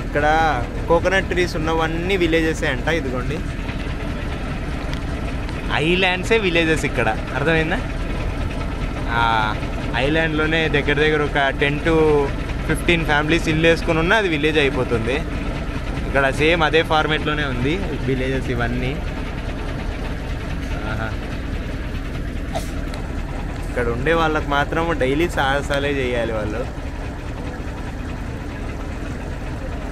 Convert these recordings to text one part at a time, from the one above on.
ఇక్కడ coconut trees ఉన్నవన్నీ విలేజెసే అంట. ఇదిగోండి ఐలాండ్సే విలేజెస్ ఇక్కడ, అర్థమైందా? ఐలాండ్లోనే దగ్గర దగ్గర ఒక 10 to 15 ఫ్యామిలీస్ ఇల్లు వేసుకుని ఉన్నా అది విలేజ్ అయిపోతుంది. ఇక్కడ సేమ్ అదే ఫార్మేట్లోనే ఉంది విలేజెస్ ఇవన్నీ. ఇక్కడ ఉండే వాళ్ళకి మాత్రం డైలీ సాహసాలే చేయాలి వాళ్ళు.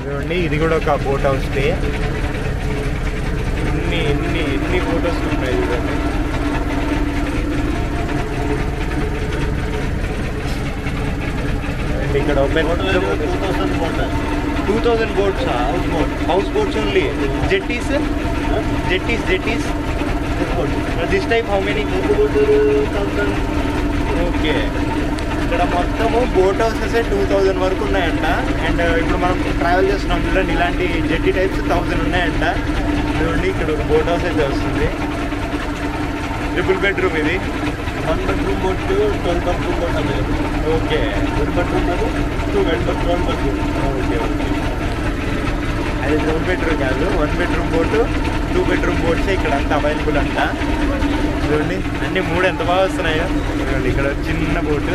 చూడండి ఇది కూడా ఒక బోట్ హౌస్ స్టే. ఎన్ని ఫొటోస్ ఉంటాయి చూడండి. ఇక్కడ 2000 boats, house boats only. Jetties this type how many? Okay, ఇక్కడ మొత్తము బోట్ హౌసెస్ 2000 వరకు ఉన్నాయంట. అండ్ ఇప్పుడు మనం ట్రావెల్ చేస్తున్నాం చూడండి, ఇలాంటి జెట్టి టైప్స్ 1000 ఉన్నాయంట. చూడండి ఇక్కడ ఒక బోట్ హౌస్ అయితే వస్తుంది. ట్రిపుల్ బెడ్రూమ్ ఇది. 1 bedroom boat, 12 bedroom boat available. Okay, 1 bedroom boat, 2 bedroom, 12 bedroom. Okay, అది 2 bedroom కాదు, 1 bedroom boat, 2 bedroom boats ఇక్కడ అంతా అవైలబుల్ అంట. చూడండి అన్నీ 3 ఎంత బాగా వస్తున్నాయో. చూడండి ఇక్కడ చిన్న బోటు,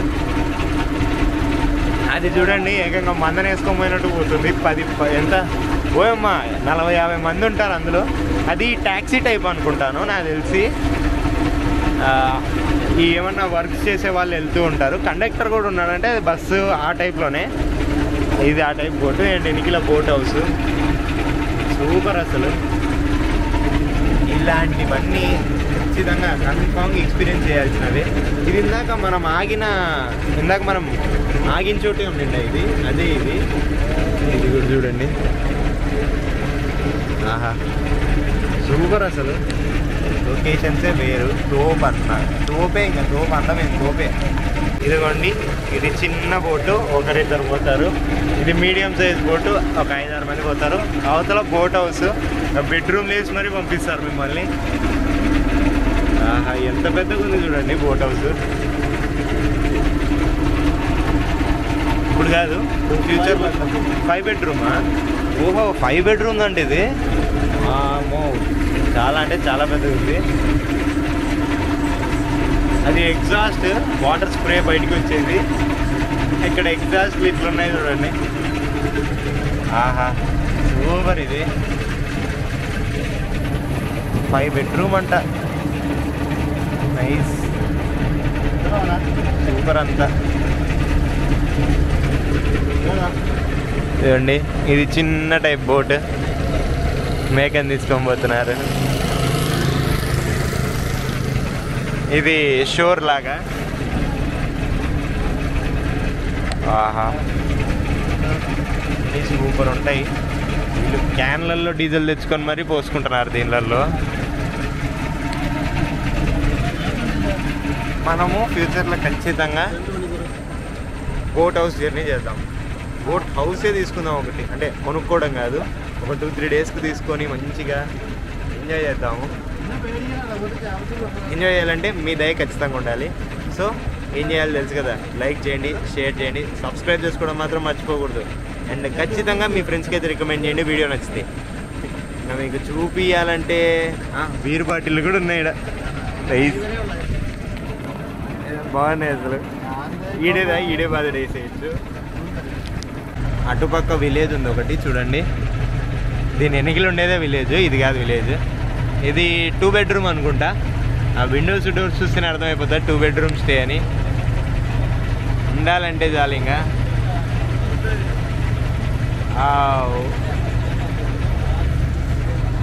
అది చూడండి ఏకంగా మందని వేసుకొని పోయినట్టు పోతుంది. 10 ఎంత పోయమ్మా 40-50 మంది ఉంటారు అందులో. అది ట్యాక్సీ టైప్ అనుకుంటాను నాకు తెలిసి. ఈ ఏమన్నా వర్క్స్ చేసే వాళ్ళు వెళ్తూ ఉంటారు. కండక్టర్ కూడా ఉన్నాడంటే అది బస్సు ఆ టైప్లోనే. ఇది ఆ టైప్ బోటు. అండ్ ఎనికిల బోట్ హౌస్ సూపర్. అసలు ఇలాంటివన్నీ ఖచ్చితంగా కన్ఫామ్గా ఎక్స్పీరియన్స్ చేయాల్సినవి. ఇది ఇందాక మనం ఆగిన చోటే ఉండిండే ఇది, అదే ఇది కూడా చూడండి. ఆహా సూపర్. అసలు లొకేషన్సే వేరు. తోపు అన్న తోపే, ఇంకా తోపు అందమైన తోపే. ఇదిగోండి ఇది చిన్న బోటు, 1-2 పోతారు. ఇది మీడియం సైజ్ బోటు, ఒక 5-6 మంది పోతారు. అవతల బోట్ హౌస్, బెడ్రూమ్ వేసి మరీ పంపిస్తారు మిమ్మల్ని. ఆహా ఎంత పెద్దగా ఉంది చూడండి బోట్ హౌస్. ఇప్పుడు కాదు ఫ్యూచర్లో 5 bedroom-ఆ? ఓహో 5 bedrooms అంటే ఇది. చాలా అంటే చాలా పెద్దగా ఉంది. అది ఎగ్జాస్ట్ వాటర్ స్ప్రే బయటకు వచ్చేది. ఇక్కడ ఎగ్జాస్ట్ ఇట్లా ఉన్నాయి చూడండి. ఆహా సూపర్. ఇది 5 bedroom అంట. నైస్ సూపర్ అంతా. చూడండి ఇది చిన్న టైప్ బోట్, మేకని తీసుకొని పోతున్నారు. ఇది షోర్ లాగా. ఆహా సూపర్ ఉంటాయి. వీళ్ళు క్యాన్లలో డీజిల్ తెచ్చుకొని మరీ పోసుకుంటున్నారు దీనిలలో. మనము ఫ్యూచర్లో ఖచ్చితంగా బోట్ హౌస్ జర్నీ చేద్దాం. బోట్ హౌసే తీసుకుందాం ఒకటి, అంటే కొనుక్కోవడం కాదు, ఒక 2-3 daysకి తీసుకొని మంచిగా ఎంజాయ్ చేద్దాము. ఎంజాయ్ చేయాలంటే మీ దయ ఖచ్చితంగా ఉండాలి. సో ఏం చేయాలో తెలుసు కదా, లైక్ చేయండి, షేర్ చేయండి, సబ్స్క్రైబ్ చేసుకోవడం మాత్రం మర్చిపోకూడదు. అండ్ ఖచ్చితంగా మీ ఫ్రెండ్స్కి అయితే రికమెండ్ చేయండి వీడియో నచ్చితే. ఇంకా మీకు చూపించాలంటే బీర్ బాటిల్ కూడా ఉన్నాయి ఇక్కడ. రైస్ బాగున్నాయి అసలు. ఈడే బాధ వేసేయచ్చు. అటుపక్క విలేజ్ ఉంది ఒకటి చూడండి. దీని ఎన్నికలు ఉండేదే విలేజ్, ఇది కాదు విలేజ్. ఇది 2 bedroom అనుకుంటా. ఆ విండోస్ డోర్స్ చూస్తేనే అర్థమైపోతుంది 2 bedroom స్టే అని. ఉండాలంటే చాలు ఇంకా.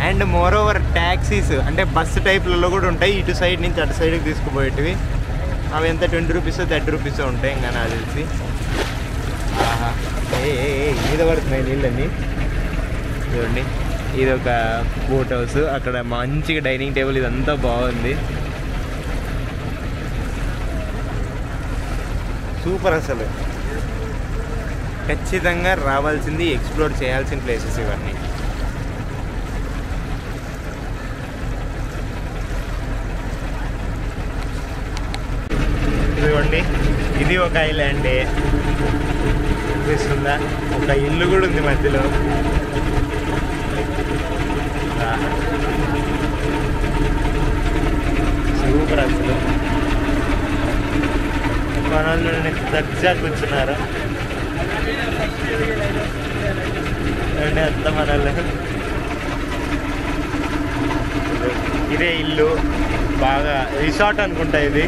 అండ్ మోర్ ఓవర్ ట్యాక్సీస్ అంటే బస్సు టైప్లలో కూడా ఉంటాయి. ఇటు సైడ్ నుంచి అటు సైడ్కి తీసుకుపోయేటివి. అవి ఎంత 20 rupees 30 rupees ఉంటాయి ఇంకా నాకు తెలిసి. ఆహా మీద పడుతున్నాయి నీళ్ళన్నీ. చూడండి ఇది ఒక బోట్ హౌస్, అక్కడ మంచిగా డైనింగ్ టేబుల్, ఇదంతా బాగుంది. సూపర్. అసలు ఖచ్చితంగా రావాల్సింది, ఎక్స్ప్లోర్ చేయాల్సిన ప్లేసెస్ ఇవన్నీ. ఇదిగోండి, ఇది ఒక ఐలాండే అనిపిస్తుందా, ఒక ఇల్లు కూడా ఉంది మధ్యలో. సూపర్ అసలు. మనల్ని దర్జా కూర్చున్నారు అంత మనల్ని. ఇదే ఇల్లు, బాగా రిసార్ట్ అనుకుంటా ఇది.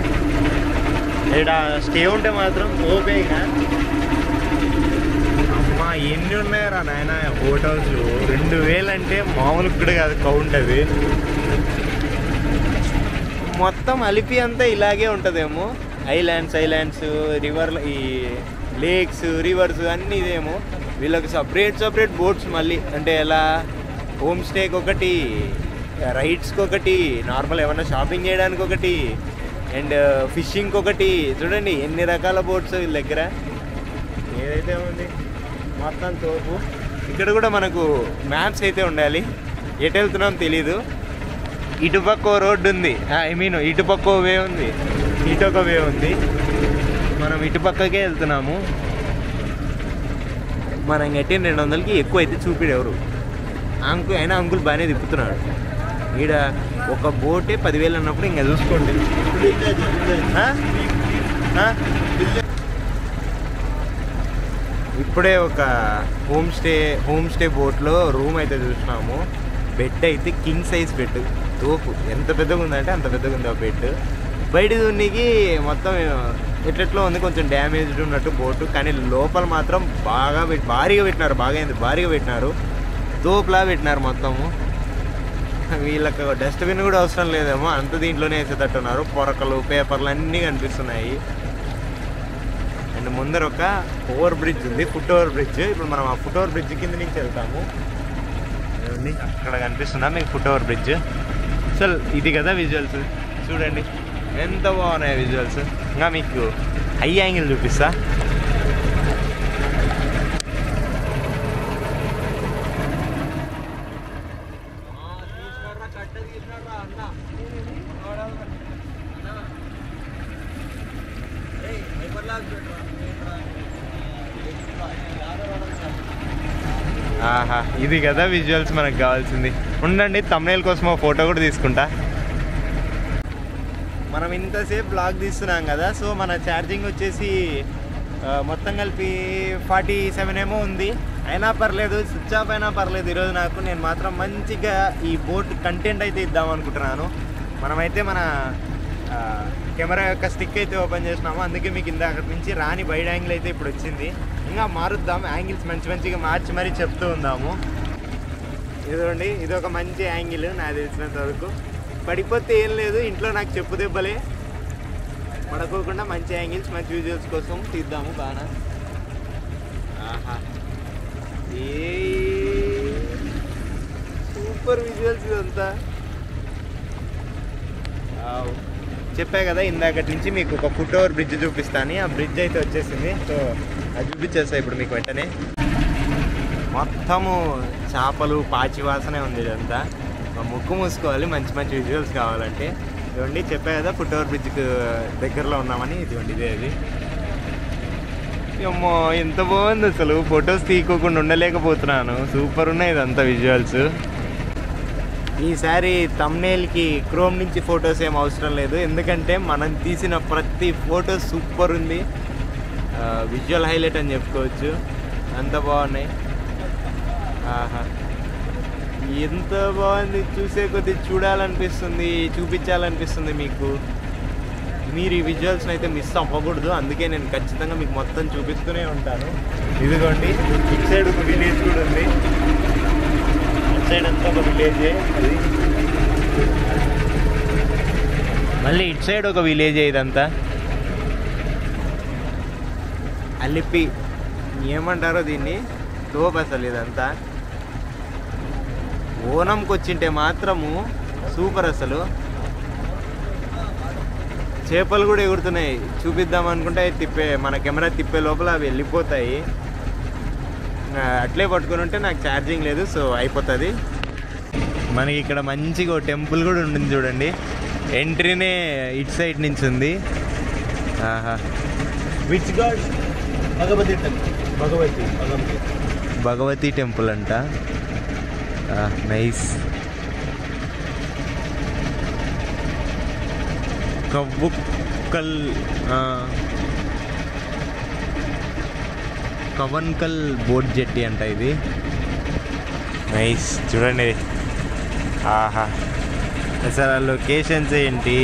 ఇక్కడ స్టే ఉంటే మాత్రం ఓపేగా. అమ్మా ఎన్ని ఉన్నాయరా నాయన హోటల్స్. 2000 అంటే మామూలు కూడా కాదు కౌంట్. అది మొత్తం అలిపి అంతా ఇలాగే ఉంటుందేమో. ఐలాండ్స్ రివర్, ఈ లేక్స్ రివర్స్ అన్నీ ఇదేమో. వీళ్ళకి సపరేట్ బోట్స్ మళ్ళీ. అంటే ఎలా హోమ్ స్టేకి ఒకటి, రైడ్స్కి ఒకటి, నార్మల్ ఏమన్నా షాపింగ్ చేయడానికి ఒకటి, అండ్ ఫిషింగ్కి ఒకటి. చూడండి ఎన్ని రకాల బోట్స్ వీళ్ళ దగ్గర. ఏదైతే ఉంది మొత్తం తోపు. ఇక్కడ కూడా మనకు మ్యాప్స్ అయితే ఉండాలి, ఎటు వెళ్తున్నాం తెలీదు. ఇటుపక్క రోడ్డు ఉంది, ఐ మీన్ ఇటుపక్క వే ఉంది, ఇటొక వే ఉంది. మనం ఇటుపక్కకే వెళ్తున్నాము. మనం కట్టిన 200కి ఎక్కువ అయితే చూపిడు ఎవరు. అయినా అంకుల్ బాగానే తిప్పుతున్నాడు. ఈడ ఒక బోటే 10,000 అన్నప్పుడు ఇంకా చూసుకోండి. ఇప్పుడే ఒక హోమ్ స్టే బోట్లో రూమ్ అయితే చూసినాము. బెడ్ అయితే కింగ్ సైజ్ బెడ్, తోపు. ఎంత పెద్దగా ఉందంటే అంత పెద్దగా ఉంది ఆ బెడ్. బయట దున్నికి మొత్తం ఎట్లెట్లో ఉంది, కొంచెం డ్యామేజ్డ్ ఉన్నట్టు బోటు. కానీ లోపల మాత్రం భారీగా పెట్టినారు. తోపులా పెట్టినారు మొత్తము. వీళ్ళకి డస్ట్బిన్ కూడా అవసరం లేదేమో, అంత దీంట్లోనే వేసేటట్టున్నారు. పొరకలు పేపర్లు అన్నీ కనిపిస్తున్నాయి. అండ్ ముందర ఒక ఓవర్ బ్రిడ్జ్ ఉంది, ఫుట్ ఓవర్ బ్రిడ్జ్. ఇప్పుడు మనం ఆ ఫుట్ ఓవర్ బ్రిడ్జ్ కింద నుంచి వెళ్తాము. అక్కడ కనిపిస్తుందా మీకు ఫుట్ ఓవర్ బ్రిడ్జ్? అసలు ఇది కదా విజువల్స్. చూడండి ఎంత బాగున్నాయి విజువల్స్. ఇంకా మీకు హై యాంగిల్ చూపిస్తా. ఆహా, ఇది కదా విజువల్స్ మనకు కావాల్సింది. ఉండండి, థంబ్నెయిల్ కోసం ఒక ఫోటో కూడా తీసుకుంటా. మనం ఇంతసేపు బ్లాగ్ తీస్తున్నాం కదా, సో మన ఛార్జింగ్ వచ్చేసి మొత్తం కలిపి 47 ఏమో ఉంది. అయినా పర్లేదు, స్విచ్ ఆఫ్ అయినా పర్లేదు ఈరోజు నాకు. నేను మాత్రం మంచిగా ఈ బోట్ కంటెంట్ అయితే ఇద్దాం అనుకుంటున్నాను. మనమైతే మన కెమెరా యొక్క స్టిక్ అయితే ఓపెన్ చేసినాము. అందుకే మీకు ఇందాక నుంచి రాని వైడ్ యాంగిల్ అయితే ఇప్పుడు వచ్చింది. ఇంకా మారుద్దాం, యాంగిల్స్ మంచిగా మార్చి మరీ చెప్తూ ఉందాము. ఇదండి, ఇది ఒక మంచి యాంగిల్ నాకు తెలిసినంత వరకు. పడిపోతే ఏం లేదు, ఇంట్లో నాకు చెప్పు దెబ్బలే. పడుకోకుండా మంచి యాంగిల్స్, మంచి విజువల్స్ కోసం తీద్దాము బాగా. ఆహా, సూపర్ విజువల్స్ ఇదంతా. చెప్పా కదా ఇందాకటి నుంచి మీకు ఒక ఫుట్ ఓవర్ బ్రిడ్జ్ చూపిస్తాను. ఆ బ్రిడ్జ్ అయితే వచ్చేసింది, సో అది చూపించేస్తా ఇప్పుడు మీకు వెంటనే. మొత్తము చేపలు, పాచి వాసనే ఉంది ఇదంతా. ముక్కు మూసుకోవాలి మంచి విజువల్స్ కావాలంటే. ఇదిగోండి, చెప్పా కదా ఫుట్ ఓవర్ బ్రిడ్జ్కి దగ్గరలో ఉన్నామని. ఇదిగోండి ఇదే అది. అమ్మో ఎంత బాగుంది అసలు, ఫొటోస్ తీయకోకుండా ఉండలేకపోతున్నాను. సూపర్ ఉన్నాయి ఇదంతా విజువల్స్. ఈసారి థంబ్నెయిల్కి క్రోమ్ నుంచి ఫొటోస్ ఏం అవసరం లేదు, ఎందుకంటే మనం తీసిన ప్రతి ఫోటో సూపర్ ఉంది. విజువల్ హైలైట్ అని చెప్పుకోవచ్చు, అంత బాగున్నాయి. ఆహా, ఎంత బాగుంది, చూసే కొద్ది చూడాలనిపిస్తుంది, చూపించాలనిపిస్తుంది మీకు. మీరు ఈ విజువల్స్ని అయితే మిస్ అవ్వకూడదు, అందుకే నేను ఖచ్చితంగా మీకు మొత్తం చూపిస్తూనే ఉంటాను. ఇదిగోండి, ఇటు సైడ్ ఒక విలేజ్ కూడా ఉంది. ఇటు సైడ్ అంతా ఒక విలేజే అది, మళ్ళీ ఇటు సైడ్ ఒక విలేజే ఇదంతా. అలిపి ఏమంటారో దీన్ని, తోపు అసలు ఇదంతా. ఓనంకి వచ్చింటే మాత్రము సూపర్ అసలు. చేపలు కూడా ఎగురుతున్నాయి, చూపిద్దాం అనుకుంటే మన కెమెరా తిప్పే లోపల అవి వెళ్ళిపోతాయి. అట్లే పట్టుకుని ఉంటే నాకు ఛార్జింగ్ లేదు, సో అయిపోతుంది. మనకి ఇక్కడ మంచిగా టెంపుల్ కూడా ఉంటుంది చూడండి. ఎంట్రీనే ఇటు సైడ్ నుంచి ఉంది. Which god? భగవతి టెంపుల్ అంట. నైస్. కవన్కల్ బోట్ జెట్టి అంట ఇది. నైస్. చూడండి. ఆహా, అసలు ఆ లొకేషన్స్ ఏంటి,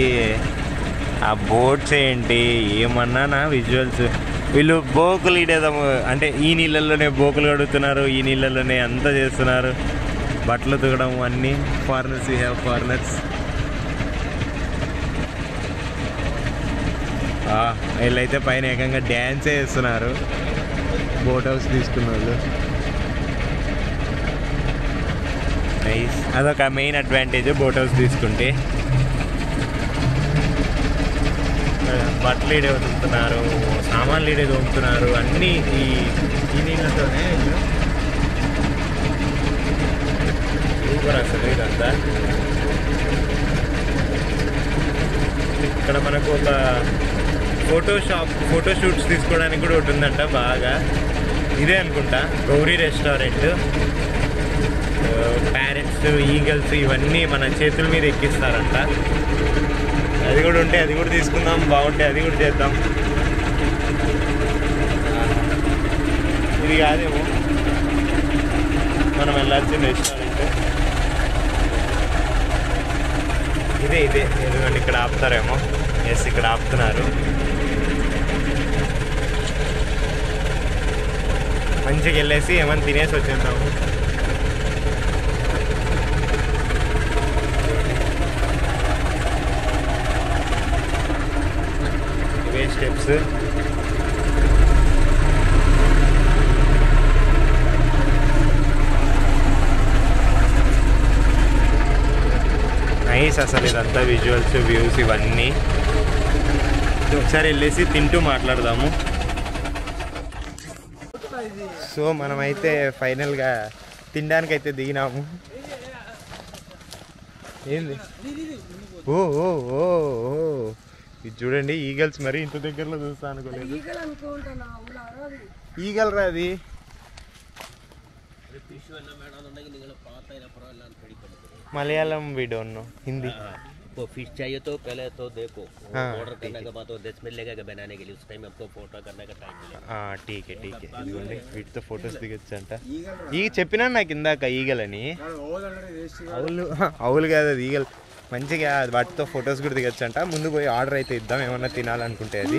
ఆ బోట్స్ ఏంటి, ఏమన్నానా విజువల్స్. వీళ్ళు బోకులు ఇడేదాము అంటే ఈ నీళ్ళల్లోనే బోకులు కడుగుతున్నారు, ఈ నీళ్ళల్లోనే అంతా చేస్తున్నారు. బట్టలు తుగడం అన్నీ. Foreigners, we have foreigners. వీళ్ళైతే పైన ఏకంగా డ్యాన్స్ చేస్తున్నారు బోట్ హౌస్ తీసుకున్న వాళ్ళు. నైస్. అదొక మెయిన్ అడ్వాంటేజ్ బోట్ హౌస్ తీసుకుంటే. బట్టలు ఇడే వదులుతున్నారు, సామాన్లు ఇడే తోముతున్నారు, అన్నీ ఈ నీళ్ళతోనే. సూపర్ అసలు ఇదంతా. ఇక్కడ మనకు ఒక ఫోటోషూట్స్ తీసుకోవడానికి కూడా ఒకటి ఉందంట బాగా. ఇదే అనుకుంటా గౌరీ రెస్టారెంట్. ప్యారెట్స్, ఈగల్స్ ఇవన్నీ మన చేతుల మీద ఎక్కిస్తారంట. అది కూడా ఉంటే అది కూడా తీసుకుందాం, బాగుంటే అది కూడా చేద్దాం. ఇది కాదేమో మనం వెళ్ళాల్సిన రెస్టారెంట్. ఇదే ఎందుకంటే ఇక్కడ ఆపుతారేమో. ఎస్, ఇక్కడ ఆపుతున్నారు. మంచిగా వెళ్ళేసి ఏమైనా తినేసి వచ్చేద్దాము. ఇవే స్టెప్స్. నైస్ అసలు ఇదంతా విజువల్స్, వ్యూస్ ఇవన్నీ. ఒకసారి వెళ్ళేసి తింటూ మాట్లాడదాము. సో మనమైతే ఫైనల్గా తినడానికైతే దిగినాము. ఏంది? ఓ ఓ ఓ ఓ ఇది చూడండి, ఈగల్స్. మరి ఇంత దగ్గరలో చూస్తా అనుకోలేదు. ఈగల్ రా అది. Malayalam we don't know, Hindi. वो फिश चाहिए तो पहले तो देखो ऑर्डर करने के बाद तो 10 मिनट लगेगा बनाने के लिए, उस टाइम आपको फोटो करने का टाइम मिलेगा। हाँ ठीक है ठीक है, ఇదిగోండి వీటితో ఫొటోస్ దిగొచ్చంట. ఈ చెప్పినా నాకు ఇందాక ఈగలని. అవులు కాదు అది, ఈగల్. మంచిగా వాటితో ఫొటోస్ కూడా దిగొచ్చంట. ముందు పోయి ఆర్డర్ అయితే ఇద్దాం ఏమన్నా తినాలనుకుంటే. అది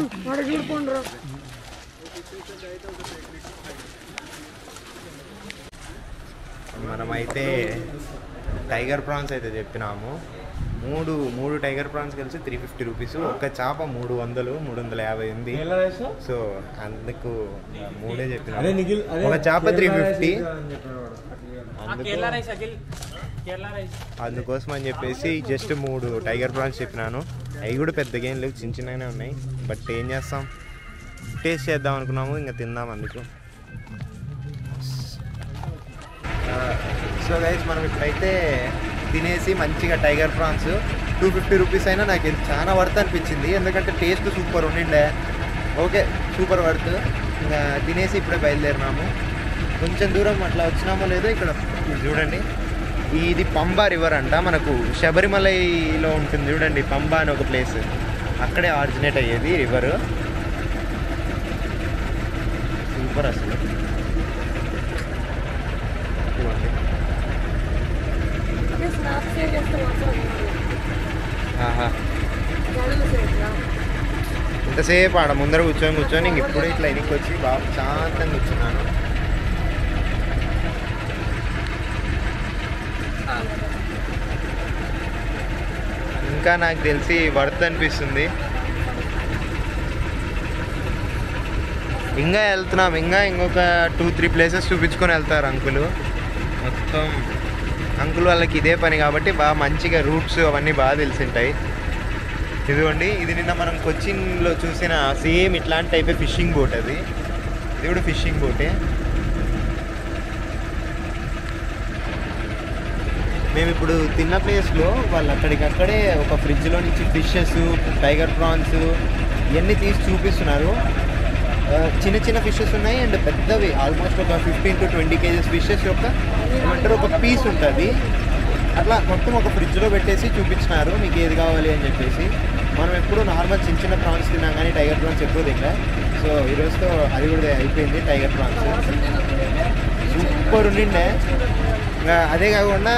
మనమైతే టైగర్ ప్రాన్స్ అయితే చెప్పినాము. మూడు టైగర్ ప్రాన్స్ కలిసి 350 రూపీస్. ఒక చేప 300, 350 ఉంది. సో అందుకు మూడే చెప్పినాము. ఒక చేప 350. అందుకోసం అని చెప్పేసి జస్ట్ 3 టైగర్ ప్రాన్స్ చెప్పినాను. అవి కూడా పెద్దగా ఏం లేవు, చిన్న చిన్నగానే ఉన్నాయి. బట్ ఏం చేస్తాం, టేస్ట్ చేద్దాం అనుకున్నాము, ఇంకా తిందాం అందుకు. సో గైస్ మనం ఇప్పుడైతే తినేసి మంచిగా టైగర్ ప్రాన్స్ 250 రూపీస్ అయినా నాకు చాలా వర్త్ అనిపించింది. ఎందుకంటే టేస్ట్ సూపర్ ఉండిండే. Okay, super worth. ఇంకా తినేసి ఇప్పుడే బయలుదేరినాము. కొంచెం దూరం అట్లా వచ్చినామో లేదో ఇక్కడ చూడండి, ఇది పంబా రివర్ అంట. మనకు శబరిమలలో ఉంటుంది చూడండి, పంబా అని ఒక ప్లేస్, అక్కడే ఆరిజినేట్ అయ్యేది రివర్. సూపర్ అసలు. ఇంతసేపు ఆడ ముందర కూర్చొని ఇంక ఇప్పుడు ఇట్లా ఇనికి వచ్చి బాగా శాంతంగా కూర్చున్నాను. ఇంకా నాకు తెలిసి వర్త్ అనిపిస్తుంది. ఇంకా వెళ్తున్నాం, ఇంకొక 2-3 ప్లేసెస్ చూపించుకొని వెళ్తారు అంకులు. మొత్తం అంకుల్ వాళ్ళకి ఇదే పని కాబట్టి బాగా మంచిగా రూట్స్ అవన్నీ బాగా తెలిసింటాయి. ఇదిగోండి, ఇది నిన్న మనం కొచ్చిన్లో చూసిన సేమ్ ఇట్లాంటి టైపే ఫిషింగ్ బోట్. అది ఇది కూడా ఫిషింగ్ బోటే. మేము ఇప్పుడు తిన్న ప్లేస్లో వాళ్ళు అక్కడికక్కడే ఒక ఫ్రిడ్జ్లో నుంచి ఫిషెస్, టైగర్ ప్రాన్స్ ఇవన్నీ తీసి చూపిస్తున్నారు. చిన్న చిన్న ఫిషెస్ ఉన్నాయి అండ్ పెద్దవి ఆల్మోస్ట్ ఒక 15 to 20 kgs ఫిషెస్ యొక్క ఏమంటారు ఒక పీస్ ఉంటుంది. అట్లా మొత్తం ఒక ఫ్రిడ్జ్లో పెట్టేసి చూపించినారు మీకు ఏది కావాలి అని చెప్పేసి. మనం ఎప్పుడు నార్మల్ చిన్న చిన్న ప్రాన్స్ తిన్నాం కానీ టైగర్ ప్రాన్స్ ఎప్పుడు తిన్నా. సో ఈరోజుతో అది కూడా అయిపోయింది టైగర్ ప్రాన్స్. సూపర్ ఉండిండే. అదే కాకుండా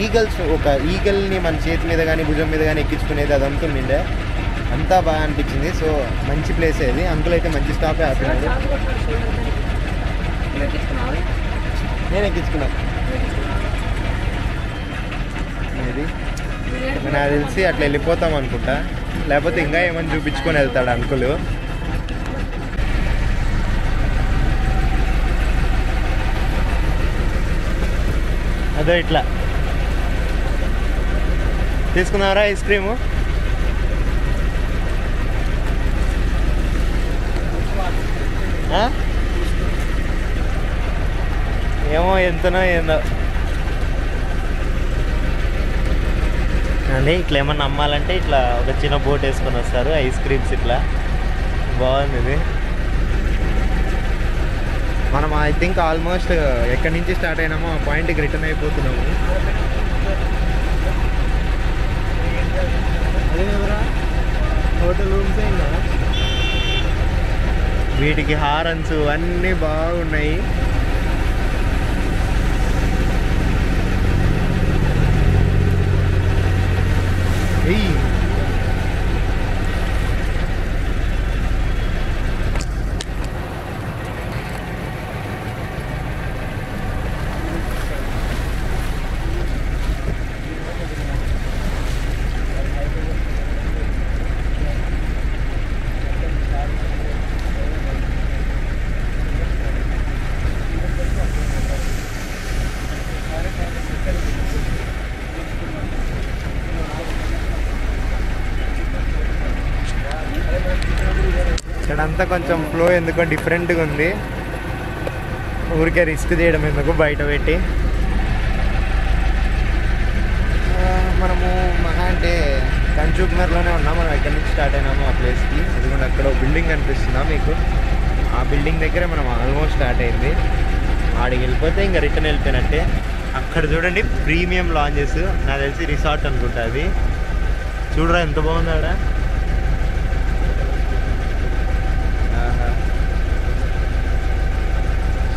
ఈగల్స్ ఒక ఈగల్ని మన చేతి మీద కానీ భుజం మీద కానీ ఎక్కించుకునేది అదంతా ఉండిండే. అంతా బాగా అనిపించింది. సో మంచి ప్లేస్ అది. అంకుల్ అయితే మంచి స్టాపే ఆపినాడు. నేను ఎక్కించుకున్నాను. ఇది నాకు తెలిసి అట్లా వెళ్ళిపోతాం అనుకుంటా, లేకపోతే ఇంకా ఏమని చూపించుకొని వెళ్తాడు అంకుల్. అదో ఇట్లా తీసుకున్నారా ఐస్ క్రీము? ఏమో ఎంతనో ఏందో అంటే ఇట్లా ఏమన్నా అమ్మాలంటే ఇట్లా ఒక చిన్న బోట్ వేసుకొని వస్తారు. ఐస్ క్రీమ్స్ ఇట్లా బాగుంది ఇది. మనం ఐ థింక్ ఆల్మోస్ట్ ఎక్కడి నుంచి స్టార్ట్ అయినామో ఆ పాయింట్కి రిటర్న్ అయిపోతున్నాము. అదే కదరా హోటల్ రూమ్స్ అయినా వీటికి హారన్స్ అన్నీ బాగున్నాయి. ఇక్కడంతా కొంచెం ఫ్లో ఎందుకో డిఫరెంట్గా ఉంది. ఊరికే రిస్క్ చేయడం ఎందుకు బయట పెట్టి. మనము మహా అంటే కంచూకుమర్లోనే ఉన్నాం. మనం ఎక్కడి నుంచి స్టార్ట్ అయినాము ఆ ప్లేస్కి. ఎందుకంటే అక్కడ బిల్డింగ్ కనిపిస్తుందా మీకు? ఆ బిల్డింగ్ దగ్గరే మనం ఆల్మోస్ట్ స్టార్ట్ అయింది. ఆడికి వెళ్ళిపోతే ఇంకా రిటర్న్ వెళ్ళిపోయినట్టే. అక్కడ చూడండి ప్రీమియం లాంజెస్, నాకు తెలిసి రిసార్ట్ అనుకుంటా అది. చూడరా ఎంత బాగుంది ఆడ.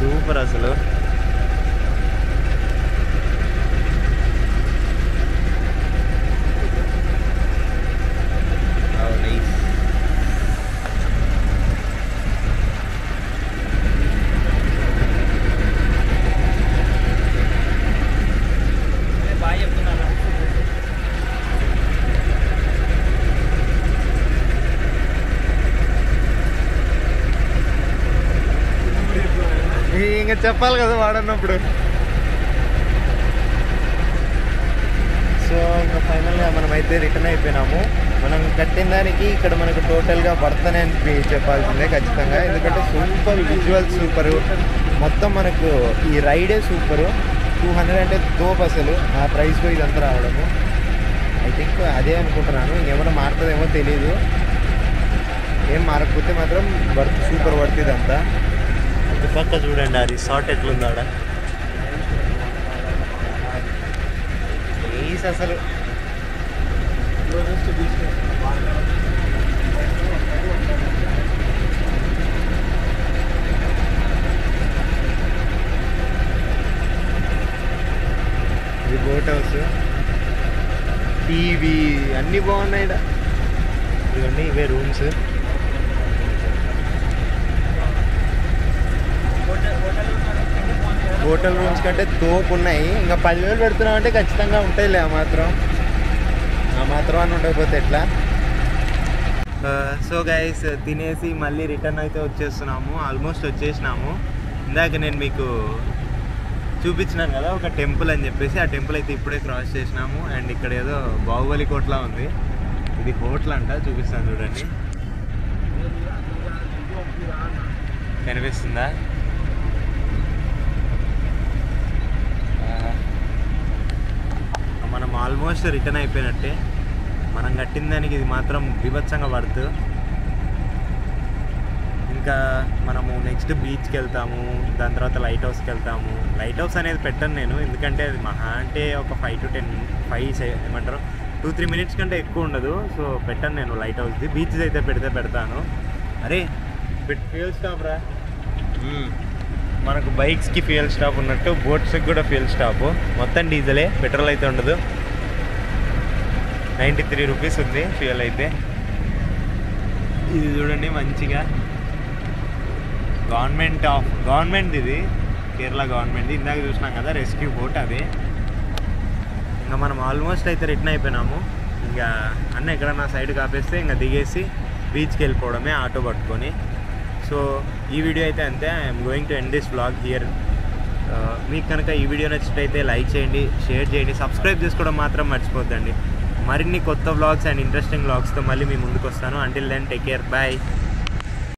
సూపర్ అసలు. ఇంకా చెప్పాలి కదా వాడన్నప్పుడు. సో ఇంకా ఫైనల్గా మనమైతే రిటర్న్ అయిపోయినాము. మనం కట్టిన దానికి ఇక్కడ మనకు టోటల్గా వర్తనే అని చెప్పాల్సిందే ఖచ్చితంగా. ఎందుకంటే సూపర్ విజువల్ సూపరు, మొత్తం మనకు ఈ రైడే సూపరు. 200 అంటే తోపు అసలు. ఆ ప్రైస్లో ఇదంతా రావడము ఐ థింక్ అదే అనుకుంటున్నాను. ఇంకేమైనా మారుతుందేమో తెలీదు. ఏం మారకపోతే మాత్రం సూపర్ వర్త్ ఇదంతా. పక్క చూడండి ఆ రిసార్ట్ ఎట్లుందాడ. ప్లీజ్ అసలు ఇది బోట్ హౌస్, టీవీ అన్నీ బాగున్నాయి. ఇవన్నీ ఇవే రూమ్స్. హోటల్ రూమ్స్ కంటే తోపు ఉన్నాయి. ఇంకా 10,000 పెడుతున్నాం అంటే ఖచ్చితంగా ఉంటాయిలే. ఆ మాత్రం అని ఉండకపోతే ఎట్లా. సో గైస్ తినేసి మళ్ళీ రిటర్న్ అయితే వచ్చేస్తున్నాము. ఆల్మోస్ట్ వచ్చేసినాము. ఇందాక నేను మీకు చూపించినాను కదా ఒక టెంపుల్ అని చెప్పేసి. ఆ టెంపుల్ అయితే ఇప్పుడే క్రాస్ చేసినాము. అండ్ ఇక్కడ ఏదో బాహుబలి కోట్లా ఉంది. ఇది హోటల్ అంట, చూపిస్తాను చూడండి. కనిపిస్తుందా? మనం ఆల్మోస్ట్ రిటర్న్ అయిపోయినట్టే. మనం కట్టిన దానికి ఇది మాత్రం బీభత్సంగా పడుతుంది. ఇంకా మనము నెక్స్ట్ బీచ్కి వెళ్తాము, దాని తర్వాత లైట్ హౌస్కి వెళ్తాము. లైట్ హౌస్ అనేది పెట్టను నేను, ఎందుకంటే అది మహా అంటే ఒక 5 to 10 ఏమంటారు 2-3 minutes కంటే ఎక్కువ ఉండదు. సో పెట్టను నేను లైట్ హౌస్ది. బీచెస్ అయితే పెడతాను. అరే ఫ్యూయల్ స్టాప్ రా, మనకు బైక్స్కి ఫ్యూయల్ స్టాప్ ఉన్నట్టు బోట్స్కి కూడా ఫ్యూయల్ స్టాప్. మొత్తం డీజిలే, పెట్రోల్ అయితే ఉండదు. 93 రూపీస్ ఉంది ఫ్యూయల్ అయితే. ఇది చూడండి మంచిగా గవర్నమెంట్ ఇది, కేరళ గవర్నమెంట్. ఇందాక చూసినాం కదా రెస్క్యూ బోట్, అదే. ఇంకా మనం ఆల్మోస్ట్ అయితే రిటర్న్ అయిపోయినాము. ఇంకా అన్న ఎక్కడన్నా సైడ్ కాపేస్తే ఇంకా దిగేసి బీచ్కి వెళ్ళిపోవడమే ఆటో పట్టుకొని. సో ఈ వీడియో అయితే అంతే. I'm going to end this vlog here. మీకు కనుక ఈ వీడియో నచ్చినట్టయితే లైక్ చేయండి, షేర్ చేయండి, సబ్స్క్రైబ్ చేసుకోవడం మాత్రం మర్చిపోద్దండి. మరిన్ని కొత్త వ్లాగ్స్ అండ్ ఇంట్రెస్టింగ్ వ్లాగ్స్తో మళ్ళీ మీ ముందుకు వస్తాను. Until then take care, bye.